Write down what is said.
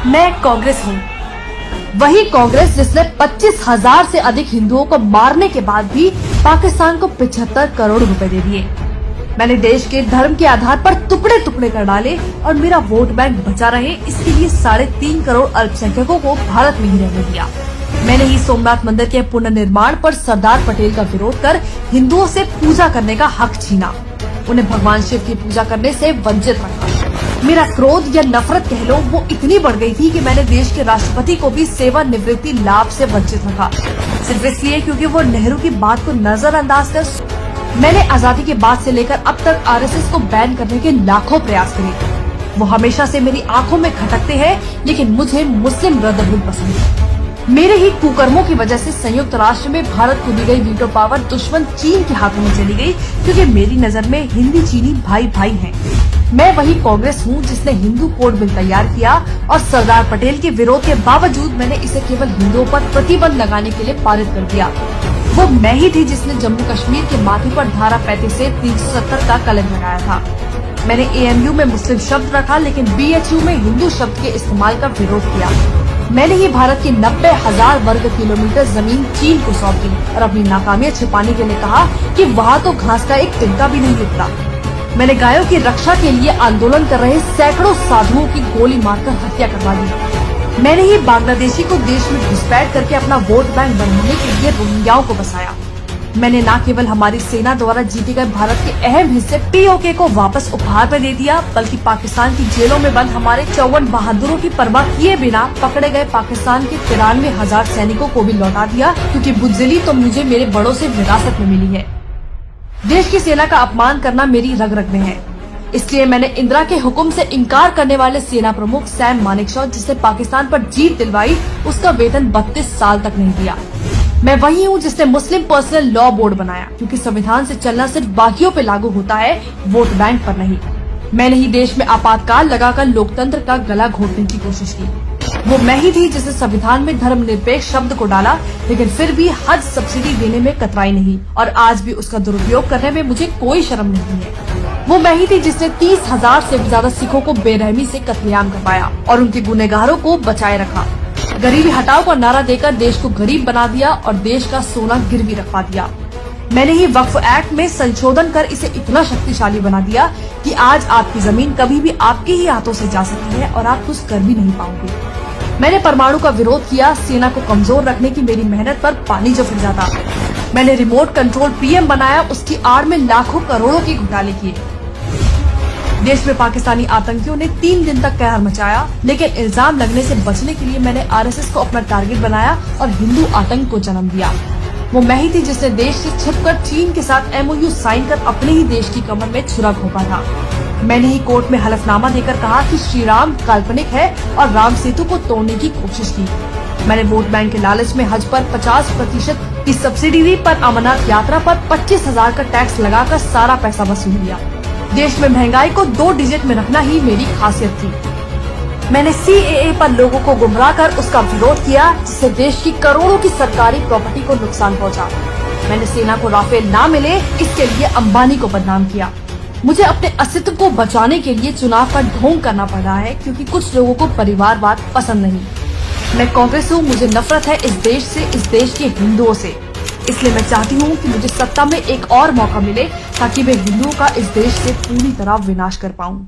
मैं कांग्रेस हूँ, वही कांग्रेस जिसने 25,000 से अधिक हिंदुओं को मारने के बाद भी पाकिस्तान को 75 करोड़ रुपए दे दिए। मैंने देश के धर्म के आधार पर टुकड़े टुकड़े कर डाले और मेरा वोट बैंक बचा रहे, इसके लिए 3.5 करोड़ अल्पसंख्यकों को भारत में ही रहने दिया। मैंने ही सोमनाथ मंदिर के पुनर्निर्माण पर सरदार पटेल का विरोध कर हिंदुओं से पूजा करने का हक छीना, उन्हें भगवान शिव की पूजा करने से वंचित रखा। मेरा क्रोध या नफरत कह लो, वो इतनी बढ़ गई थी कि मैंने देश के राष्ट्रपति को भी सेवानिवृत्ति लाभ से वंचित रखा, सिर्फ इसलिए क्योंकि वो नेहरू की बात को नजरअंदाज कर। मैंने आजादी के बाद से लेकर अब तक आरएसएस को बैन करने के लाखों प्रयास किए। वो हमेशा से मेरी आंखों में खटकते हैं, लेकिन मुझे मुस्लिम ब्रदरहुड पसंद है। मेरे ही कुकर्मों की वजह से संयुक्त राष्ट्र में भारत को दी गई वीटो पावर दुश्मन चीन के हाथों में चली गई, क्योंकि मेरी नजर में हिंदी चीनी भाई भाई हैं। मैं वही कांग्रेस हूँ जिसने हिंदू कोड बिल तैयार किया और सरदार पटेल के विरोध के बावजूद मैंने इसे केवल हिंदुओं पर प्रतिबंध लगाने के लिए पारित कर दिया। वो मैं ही थी जिसने जम्मू कश्मीर के माथे पर धारा 35 से 370 का कलम लगाया था। मैंने एएमयू में मुस्लिम शब्द रखा, लेकिन बीएचयू में हिंदू शब्द के इस्तेमाल का विरोध किया। मैंने ही भारत की 90,000 वर्ग किलोमीटर जमीन चीन को सौंप दी और अपनी नाकामियां छिपाने के लिए कहा कि वहाँ तो घास का एक तिनका भी नहीं उगता। मैंने गायों की रक्षा के लिए आंदोलन कर रहे सैकड़ों साधुओं की गोली मारकर हत्या करवा दी। मैंने ही बांग्लादेशी को देश में घुसपैठ करके अपना वोट बैंक बनाने के लिए रोहिंग्याओं को बसाया। मैंने न केवल हमारी सेना द्वारा जीते गए भारत के अहम हिस्से पीओके को वापस उपहार में दे दिया, बल्कि पाकिस्तान की जेलों में बंद हमारे 54 बहादुरों की परवाह किए बिना पकड़े गए पाकिस्तान के 93,000 सैनिकों को भी लौटा दिया, क्योंकि बुज़दिली तो मुझे मेरे बड़ों से विरासत में मिली है। देश की सेना का अपमान करना मेरी रग रग में है, इसलिए मैंने इंदिरा के हुक्म से इनकार करने वाले सेना प्रमुख सैम मानेकशॉ, जिसने पाकिस्तान पर जीत दिलवाई, उसका वेतन 32 साल तक नहीं दिया। मैं वही हूँ जिसने मुस्लिम पर्सनल लॉ बोर्ड बनाया, क्योंकि संविधान से चलना सिर्फ बाकियों पे लागू होता है, वोट बैंक पर नहीं। मैंने ही देश में आपातकाल लगाकर लोकतंत्र का गला घोटने की कोशिश की। वो मैं ही थी जिसने संविधान में धर्मनिरपेक्ष शब्द को डाला, लेकिन फिर भी हज सब्सिडी देने में कतराई नहीं, और आज भी उसका दुरुपयोग करने में मुझे कोई शर्म नहीं है। वो मैं ही थी जिसने 30,000 से भी ज्यादा सिखों को बेरहमी से कत्लेआम करवाया और उनके गुनहगारों को बचाए रखा। गरीबी हटाओ का नारा देकर देश को गरीब बना दिया और देश का सोना गिरवी रखवा दिया। मैंने ही वक्फ एक्ट में संशोधन कर इसे इतना शक्तिशाली बना दिया कि आज आपकी जमीन कभी भी आपके ही हाथों से जा सकती है और आप कुछ कर भी नहीं पाओगे। मैंने परमाणु का विरोध किया, सेना को कमजोर रखने की मेरी मेहनत पर पानी जो फिर जाता। मैंने रिमोट कंट्रोल पीएम बनाया, उसकी आड़ में लाखों करोड़ों के घोटाले किए। देश में पाकिस्तानी आतंकियों ने 3 दिन तक कहर मचाया, लेकिन इल्जाम लगने से बचने के लिए मैंने आरएसएस को अपना टारगेट बनाया और हिंदू आतंक को जन्म दिया। वो मैं ही थी जिसने देश से छिपकर चीन के साथ एमओयू साइन कर अपने ही देश की कमर में छुरा घोंपा था। मैंने ही कोर्ट में हलफनामा देकर कहा कि श्री राम काल्पनिक है और राम सेतु को तोड़ने की कोशिश की। मैंने वोट बैंक के लालच में हज पर 50% की सब्सिडी दी, पर अमरनाथ यात्रा पर 25,000 का टैक्स लगाकर सारा पैसा वसूल लिया। देश में महंगाई को 2 डिजिट में रखना ही मेरी खासियत थी। मैंने सीएए पर लोगों को गुमराह कर उसका विरोध किया, जिससे देश की करोड़ों की सरकारी प्रॉपर्टी को नुकसान पहुंचा। मैंने सेना को राफेल ना मिले इसके लिए अंबानी को बदनाम किया। मुझे अपने अस्तित्व को बचाने के लिए चुनाव का ढोंग करना पड़ रहा है, क्योंकि कुछ लोगों को परिवारवाद पसंद नहीं। मैं कांग्रेस हूँ, मुझे नफरत है इस देश से, इस देश के हिंदुओं से। इसलिए मैं चाहती हूँ कि मुझे सत्ता में एक और मौका मिले, ताकि मैं हिंदुओं का इस देश से पूरी तरह विनाश कर पाऊँ।